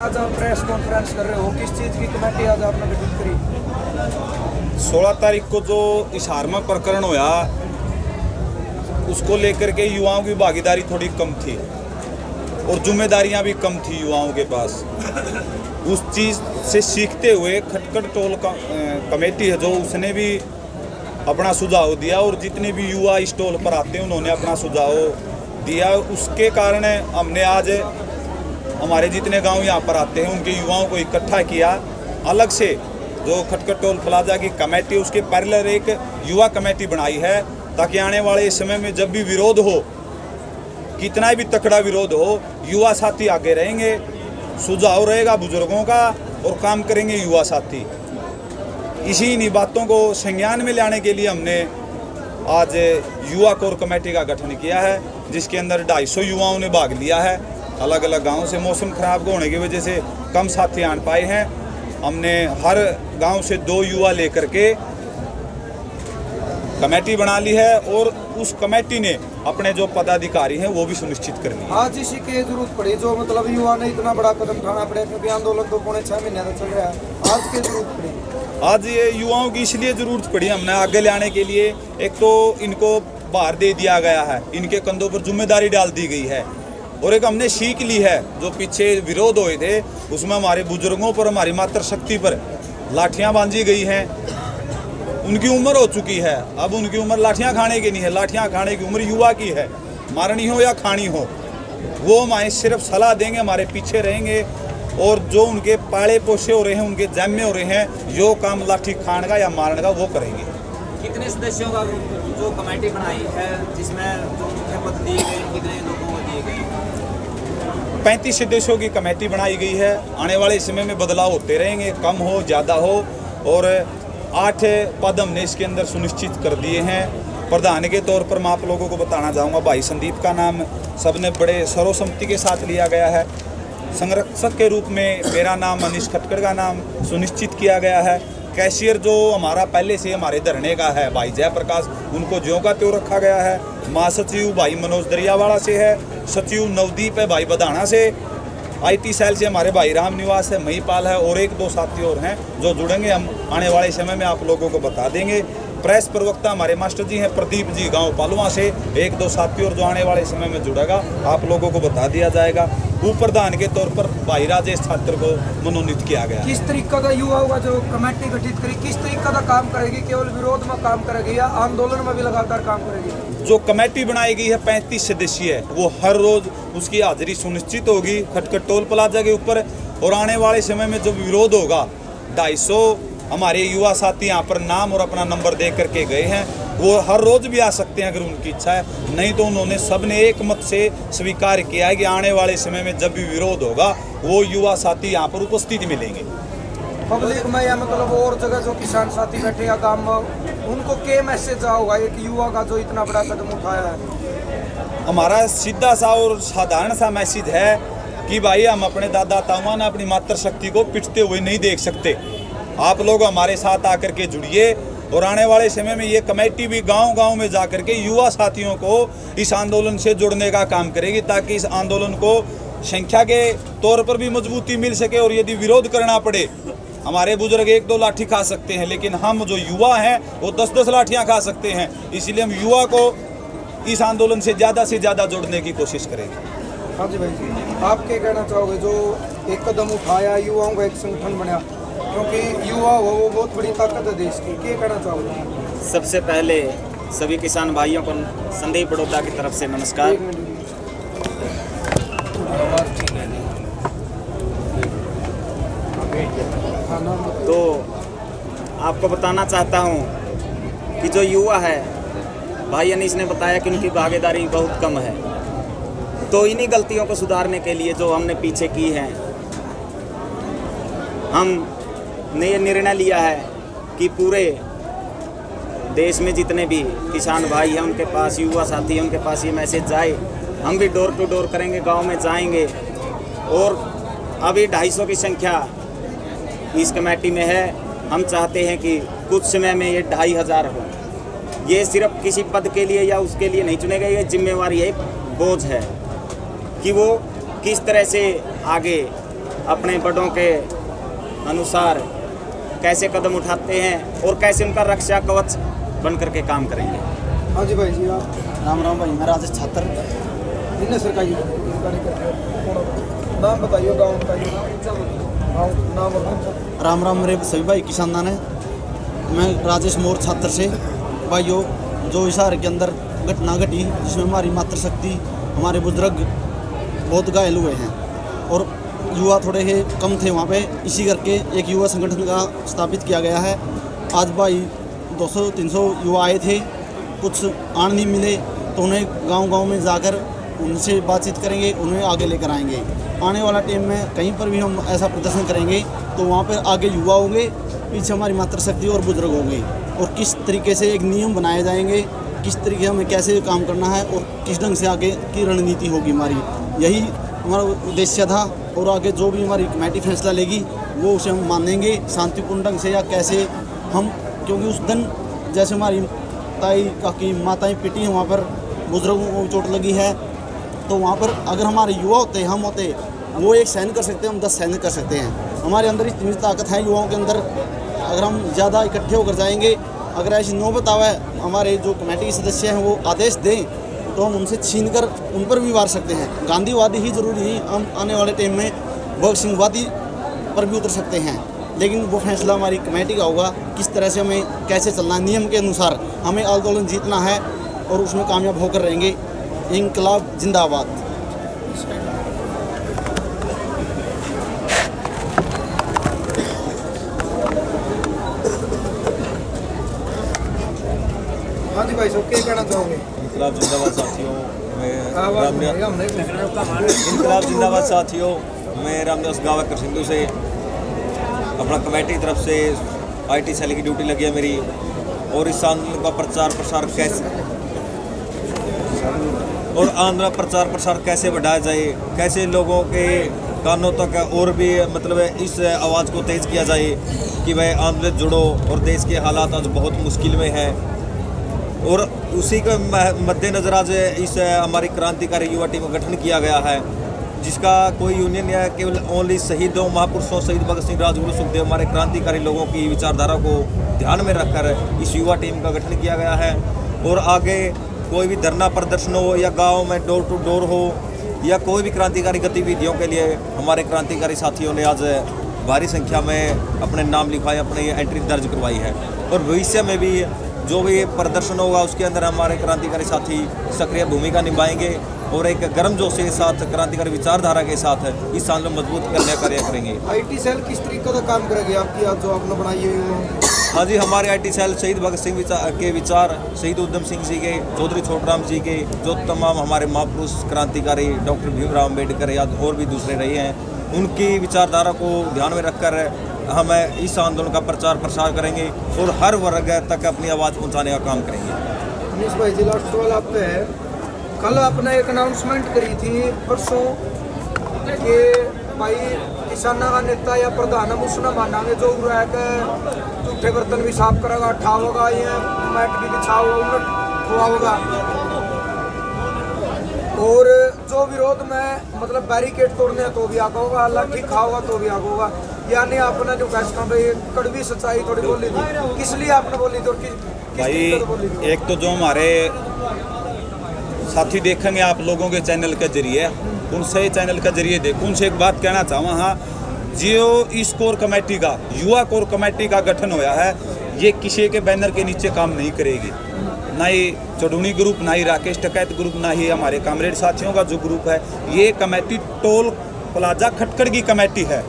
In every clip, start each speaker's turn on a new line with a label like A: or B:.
A: आज आप press conference कर रहे हो, किस चीज़ की कमेटी आज आपने गठित करी?
B: 16 तारीख को जो इस हार्मक प्रकरण होया उसको लेकर के युवाओं की भागीदारी थोड़ी कम थी और जिम्मेदारियां भी कम थी युवाओं के पास। उस चीज़ से सीखते हुए खटखट टोल कमेटी है जो उसने भी अपना सुझाव दिया और जितने भी युवा इस टोल पर आते हैं उन्होंने अपना सुझाव दिया। उसके कारण हमने आज हमारे जितने गांव यहाँ पर आते हैं उनके युवाओं को इकट्ठा किया। अलग से जो खटखट टोल प्लाजा की कमेटी उसके पैरेलल एक युवा कमेटी बनाई है ताकि आने वाले समय में जब भी विरोध हो, कितना भी तकड़ा विरोध हो, युवा साथी आगे रहेंगे, सुझाव रहेगा बुजुर्गों का और काम करेंगे युवा साथी। इसी इन्हीं बातों को संज्ञान में लाने के लिए हमने आज युवा कोर कमेटी का गठन किया है जिसके अंदर 250 युवाओं ने भाग लिया है। अलग अलग गांवों से मौसम खराब होने की वजह से कम साथी आन पाए हैं। हमने हर गांव से 2 युवा लेकर के कमेटी बना ली है और उस कमेटी ने अपने जो पदाधिकारी हैं वो भी सुनिश्चित कर लिए।
A: आज इसी की जरूरत पड़ी जो मतलब युवा ने इतना बड़ा कदम उठाना पड़े क्योंकि आंदोलन तो 5.5 महीने से चल रहा है। आज की जरूरत पड़ी,
B: आज ये युवाओं की इसलिए ज़रूरत पड़ी हमने आगे लाने के लिए। एक तो इनको भार दे दिया गया है, इनके कंधों पर जिम्मेदारी डाल दी गई है और एक हमने सीख ली है। जो पीछे विरोध हुए थे उसमें हमारे बुजुर्गों पर, हमारी मातृशक्ति पर लाठियाँ बांधी गई हैं। उनकी उम्र हो चुकी है, अब उनकी उम्र लाठियाँ खाने की नहीं है, लाठियाँ खाने की उम्र युवा की है। मारनी हो या खानी हो वो हमारे सिर्फ सलाह देंगे, हमारे पीछे रहेंगे और जो उनके पाले पोसे हो रहे हैं, उनके जन्मे हो रहे हैं, जो काम लाठी खाने का या मारने का वो करेंगे।
C: कितने सदस्यों का जो कमेटी बनाई है जिसमें जो मुख्य पद दिए गए, कितने लोगों को दिए गए?
B: 35 सदस्यों की कमेटी बनाई गई है। आने वाले समय में बदलाव होते रहेंगे, कम हो ज़्यादा हो। और 8 पद हमने इसके अंदर सुनिश्चित कर दिए हैं। प्रधान के तौर पर मैं आप लोगों को बताना चाहूँगा, भाई संदीप का नाम सबने बड़े सर्वसम्मति के साथ लिया गया है। संरक्षक के रूप में मेरा नाम मनीष खटखट का नाम सुनिश्चित किया गया है। कैशियर जो हमारा पहले से हमारे धरने का है भाई जयप्रकाश, उनको ज्यों का त्यों रखा गया है। महासचिव भाई मनोज दरियावाड़ा से है, सचिव नवदीप है भाई बधाना से, IT सेल से हमारे भाई राम निवास है, महिपाल है और 1-2 साथी और हैं जो जुड़ेंगे। हम आने वाले समय में आप लोगों को बता देंगे। प्रेस प्रवक्ता हमारे मास्टर जी हैं प्रदीप जी गांव पालुआ से, 1-2 साथी और जो आने वाले समय में जुड़ेगा आप लोगों को बता दिया जाएगा। उप प्रधान के तौर पर भाई राजेश छात्र को मनोनीत किया गया।
A: किस तरीका का युवा होगा जो कमेटी गठित करी, किस तरीका का काम करेगी? केवल विरोध में काम करेगी या आंदोलन में भी लगातार काम करेगी?
B: जो कमेटी बनाई गई है 35 सदस्यीय है, वो हर रोज उसकी हाजिरी सुनिश्चित होगी खटखट टोल प्लाजा के ऊपर। और आने वाले समय में जब विरोध होगा, 250 हमारे युवा साथी यहाँ पर नाम और अपना नंबर दे करके गए हैं, वो हर रोज भी आ सकते हैं अगर उनकी इच्छा है। नहीं तो उन्होंने सबने एक मत से स्वीकार किया है कि आने वाले समय में जब भी विरोध होगा वो युवा साथी यहाँ पर उपस्थित मिलेंगे।
A: पब्लिक में या मतलब और जगह जो किसान साथी बैठे या गाँव में, उनको क्या मैसेज होगा एक युवा का जो इतना बड़ा कदम उठाया है?
B: हमारा सीधा सा और साधारण सा मैसेज है कि भाई हम अपने दादा ताऊ ने अपनी मातृशक्ति को पिटते हुए नहीं देख सकते। आप लोग हमारे साथ आकर के जुड़िए और आने वाले समय में ये कमेटी भी गांव-गांव में जाकर के युवा साथियों को इस आंदोलन से जोड़ने का काम करेगी ताकि इस आंदोलन को संख्या के तौर पर भी मजबूती मिल सके। और यदि विरोध करना पड़े, हमारे बुजुर्ग 1-2 लाठी खा सकते हैं लेकिन हम जो युवा हैं वो 10-10 लाठियाँ खा सकते हैं। इसलिए हम युवा को इस आंदोलन से ज़्यादा जोड़ने की कोशिश करेंगे।
A: हाँ जी भाई जी, आप क्या कहना चाहोगे जो एक कदम उठाया, युवाओं का एक संगठन बना, क्योंकि युवा हो वो बहुत बड़ी ताकत है देश की, क्या कहना चाहोगे?
C: सबसे पहले सभी किसान भाइयों को संदीप बड़ौदा की तरफ से नमस्कार। तो आपको बताना चाहता हूँ कि जो युवा है, भाई अनीस ने बताया कि उनकी भागीदारी बहुत कम है। तो इन्हीं गलतियों को सुधारने के लिए जो हमने पीछे की हैं, हमने ये निर्णय लिया है कि पूरे देश में जितने भी किसान भाई हैं उनके पास, युवा साथी हैं उनके पास ये मैसेज जाए। हम भी डोर टू डोर करेंगे, गांव में जाएंगे। और अभी 250 की संख्या इस कमेटी में है। हम चाहते हैं कि कुछ समय में ये 2500 हो। ये सिर्फ किसी पद के लिए या उसके लिए नहीं चुने गए, ये जिम्मेवारी है, एक बोझ है कि वो किस तरह से आगे अपने बड़ों के अनुसार कैसे कदम उठाते हैं और कैसे उनका रक्षा कवच बन करके काम करेंगे।
A: हाँ जी भाई जी, आप
D: राम राम भाई, मैं राजेश छात्र।
A: इन्हें सरकारी नाम बताइए, गाँव बताइए, नाम बताइए।
D: राम राम मेरे सभी भाई किसानान है। मैं राजेश मोर छात्र से भाइयों, जो इशारे के अंदर घटना घटी जिसमें हमारी मातृशक्ति, हमारे बुजुर्ग बहुत घायल हुए हैं और युवा थोड़े ही कम थे वहाँ पे, इसी करके एक युवा संगठन का स्थापित किया गया है। आज भाई 200-300 युवा आए थे, कुछ आन नहीं मिले तो उन्हें गांव-गांव में जाकर उनसे बातचीत करेंगे, उन्हें आगे लेकर आएंगे। आने वाला टाइम में कहीं पर भी हम ऐसा प्रदर्शन करेंगे तो वहाँ पर आगे युवा होंगे, पीछे हमारी मातृशक्ति और बुजुर्ग होंगे, और किस तरीके से एक नियम बनाए जाएंगे, किस तरीके हमें कैसे काम करना है और किस ढंग से आगे की रणनीति होगी हमारी, यही हमारा उद्देश्य था। और आगे जो भी हमारी कमेटी फैसला लेगी वो उसे हम मानेंगे शांतिपूर्ण ढंग से, या कैसे हम, क्योंकि उस दिन जैसे हमारी ताई काकी माताएं पिटी हैं, वहाँ पर बुजुर्गों को चोट लगी है, तो वहाँ पर अगर हमारे युवा होते, हम होते, वो एक सहन कर सकते हैं, हम 10 सहन कर सकते हैं। हमारे अंदर इतनी ताकत है युवाओं के अंदर, अगर हम ज़्यादा इकट्ठे होकर जाएंगे, अगर ऐसी नौबत आवे हमारे जो कमेटी के सदस्य हैं वो आदेश दें तो हम उनसे छीन कर उन पर भी वार सकते हैं। गांधीवादी ही जरूरी नहीं, हम आने वाले टाइम में भगत सिंहवादी पर भी उतर सकते हैं, लेकिन वो फैसला हमारी कमेटी का होगा किस तरह से हमें कैसे चलना है। नियम के अनुसार हमें आंदोलन जीतना है और उसमें कामयाब होकर रहेंगे। इंकलाब जिंदाबाद।
A: हाँ जी भाई साहब, क्या कहना चाहोगे?
E: इंकलाब जिंदाबाद साथियों, मैं
A: आवाज़
E: रामनिवास
A: नहीं, हम नहीं सुन रहे।
E: इंकलाब जिंदाबाद साथियों, मैं रामनिवास गाँव करसिंधु से अपना कमेटी की तरफ से IT सेल की ड्यूटी लगी है मेरी, और इस आंदोलन का प्रचार प्रसार कैसे बढ़ाया जाए, कैसे लोगों के कानों तक और भी मतलब इस आवाज़ को तेज़ किया जाए कि वह आंदोलन जुड़ो, और देश के हालात आज बहुत मुश्किल में हैं। और उसी के मद्देनज़र आज इस हमारी क्रांतिकारी युवा टीम का गठन किया गया है, जिसका कोई यूनियन या केवल ओनली शहीदों महापुरुषों शहीद भगत सिंह, राजगुरु, सुखदेव, हमारे क्रांतिकारी लोगों की विचारधारा को ध्यान में रखकर इस युवा टीम का गठन किया गया है। और आगे कोई भी धरना प्रदर्शन हो या गांव में डोर टू डोर हो या कोई भी क्रांतिकारी गतिविधियों के लिए हमारे क्रांतिकारी साथियों ने आज भारी संख्या में अपने नाम लिखवाए, अपनी एंट्री दर्ज करवाई है। और भविष्य में भी जो भी प्रदर्शन होगा उसके अंदर हमारे क्रांतिकारी साथी सक्रिय भूमिका निभाएंगे और एक गर्मजोशी के साथ, क्रांतिकारी विचारधारा के साथ इस आंदोलन मजबूत करने का कार्य करेंगे।
A: IT सेल किस तरीके का काम करेगी आपकी, आज जो आपने बनाई हुई है?
E: हाँ जी, हमारे IT सेल शहीद भगत सिंह के विचार, शहीद उधम सिंह जी के, चौधरी छोटराम जी के, जो तमाम हमारे महापुरुष क्रांतिकारी डॉक्टर भीमराव अम्बेडकर या और भी दूसरे रहे हैं, उनकी विचारधारा को ध्यान में रखकर हम इस आंदोलन का प्रचार प्रसार करेंगे और हर वर्ग तक अपनी आवाज़ पहुंचाने का काम करेंगे।
A: अनीस भाई जी, लास्ट सवाल आप पे है। कल आपने एक अनाउंसमेंट करी थी परसों कि भाई किसाना का नेता या प्रधान हम उसने मानांगे जो रह के झूठे बर्तन भी साफ करेगा, उठाओगा, ये मैट भी बिछा होगा, और जो विरोध में मतलब बैरिकेड तोड़ने तो भी आगा होगा, लाठी खाओगा तो भी आगा होगा। यानी आपने जो फैसला भाई कड़वी सच्चाई थोड़ी बोली थी, किस लिए आपने बोली थी और किस
B: भाई
A: तरीके से बोली थी?
B: एक तो जो हमारे साथी देखेंगे आप लोगों के चैनल के जरिए, उनसे चैनल के जरिए देखो, उनसे एक बात कहना चाहूँ। हाँ, जो इस कोर कमेटी का, युवा कोर कमेटी का गठन होया है, ये किसी के बैनर के नीचे काम नहीं करेगी, ना ही चढ़ूनी ग्रुप, ना ही राकेश टकैत ग्रुप, ना ही हमारे कामरेड साथियों का जो ग्रुप है। ये कमेटी टोल प्लाजा खटखड़ की कमेटी है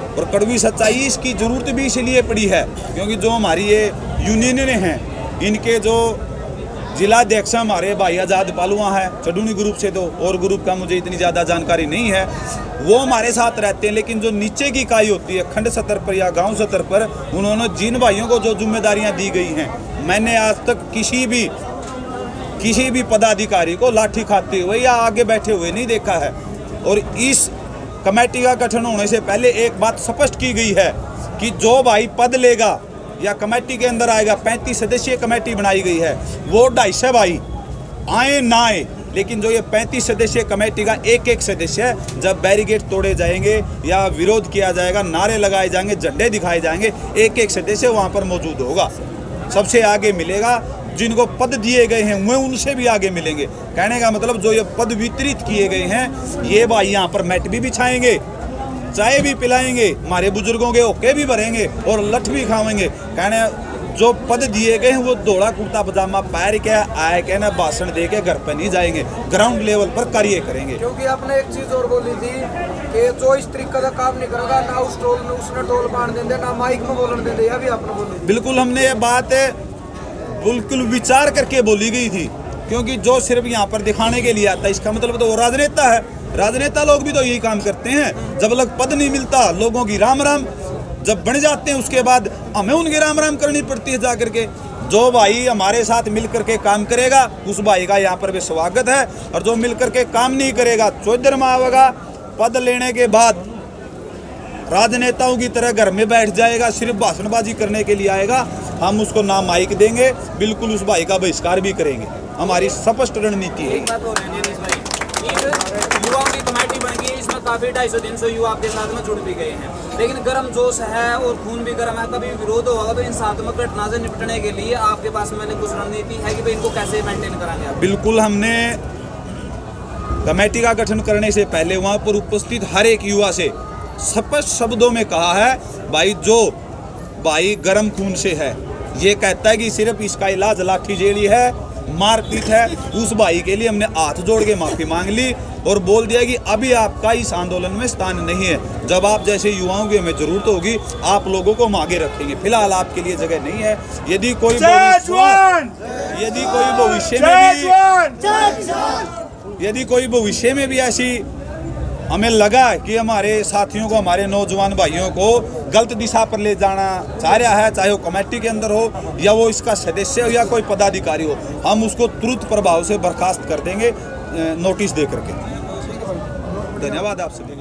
B: और कड़वी सच्चाई इसकी ज़रूरत भी इसलिए पड़ी है क्योंकि जो हमारी ये यूनियनें हैं, इनके जो जिलाध्यक्ष हमारे भाई आज़ाद पालुआ हैं चढ़ूनी ग्रुप से, तो और ग्रुप का मुझे इतनी ज़्यादा जानकारी नहीं है, वो हमारे साथ रहते हैं। लेकिन जो नीचे की इकाई होती है खंड स्तर पर या गांव स्तर पर, उन्होंने जिन भाइयों को जो जिम्मेदारियां दी गई हैं, मैंने आज तक किसी भी पदाधिकारी को लाठी खाते हुए या आगे बैठे हुए नहीं देखा है। और इस कमेटी का गठन होने से पहले एक बात स्पष्ट की गई है कि जो भाई पद लेगा या कमेटी के अंदर आएगा, 35 सदस्यीय कमेटी बनाई गई है, वो 250 भाई आए ना आए लेकिन जो ये 35 सदस्यीय कमेटी का एक एक सदस्य है, जब बैरिकेड तोड़े जाएंगे या विरोध किया जाएगा, नारे लगाए जाएंगे, झंडे दिखाए जाएंगे, एक एक सदस्य वहाँ पर मौजूद होगा, सबसे आगे मिलेगा। जिनको पद दिए गए हैं वे उनसे भी आगे मिलेंगे। कहने का मतलब जो ये पद वितरित किए गए हैं, ये भाई यहाँ पर मैट भी बिछाएंगे, चाय भी पिलाएंगे, हमारे बुजुर्गों के ओके भी भरेंगे और लठ भी खावेंगे। कहने जो पद दिए गए हैं वो दौड़ा कुर्ता पजामा पैर के आए के ना भाषण दे के घर पर नहीं जाएंगे, ग्राउंड लेवल पर कार्य करेंगे।
A: क्योंकि आपने एक चीज और बोली थी कि जो इस तरीके का काम नहीं करेगा ना उस टोल में उसने टोल बांध देंगे ना माइक में बोलने देंगे, यह भी आपने बोली।
B: बिल्कुल हमने ये बात बिल्कुल विचार करके बोली गई थी, क्योंकि जो सिर्फ यहाँ पर दिखाने के लिए आता है इसका मतलब तो वो राजनेता है। राजनेता लोग भी तो यही काम करते हैं, जब लग पद नहीं मिलता लोगों की राम राम, जब बन जाते हैं उसके बाद हमें उनकी राम राम करनी पड़ती है जा करके। जो भाई हमारे साथ मिल करके काम करेगा उस भाई का यहाँ पर भी स्वागत है, और जो मिल करके काम नहीं करेगा चौधर में आवेगा, पद लेने के बाद राजनेताओं की तरह घर में बैठ जाएगा, सिर्फ भाषणबाजी करने के लिए आएगा, हम उसको ना माइक देंगे, बिल्कुल उस भाई का बहिष्कार भी करेंगे। हमारी स्पष्ट रणनीति है।
F: एक बात हो रही है नीतीश भाई, युवाओं की कमेटी बन गई, इसमें काफी 250-300 युवा आपके साथ में जुड़ भी गए हैं, लेकिन गर्म जोश है और खून भी गर्म है, कभी विरोध होगा तो इन हिंसात्मक घटना से निपटने के लिए आपके पास मैंने कुछ रणनीति है कि भाई इनको कैसे मेंटेन कराएंगे आप?
B: बिल्कुल, हमने कमेटी का गठन करने से पहले वहाँ पर उपस्थित हर एक युवा से स्पष्ट शब्दों में कहा है, भाई जो भाई गर्म खून से है, ये कहता है कि सिर्फ इसका इलाज लाठीजेड़ी है, मारपीट है, उस भाई के लिए हमने हाथ जोड़ के माफ़ी मांग ली और बोल दिया कि अभी आपका इस आंदोलन में स्थान नहीं है, जब आप जैसे युवाओं की हमें जरूरत होगी आप लोगों को हम आगे रखेंगे, फिलहाल आपके लिए जगह नहीं है। यदि कोई भविष्य में भी ऐसी हमें लगा कि हमारे साथियों को, हमारे नौजवान भाइयों को गलत दिशा पर ले जाना चाह रहा है, चाहे वो कमेटी के अंदर हो या वो इसका सदस्य हो या कोई पदाधिकारी हो, हम उसको तुरंत प्रभाव से बर्खास्त कर देंगे नोटिस दे करके। धन्यवाद आप सभी।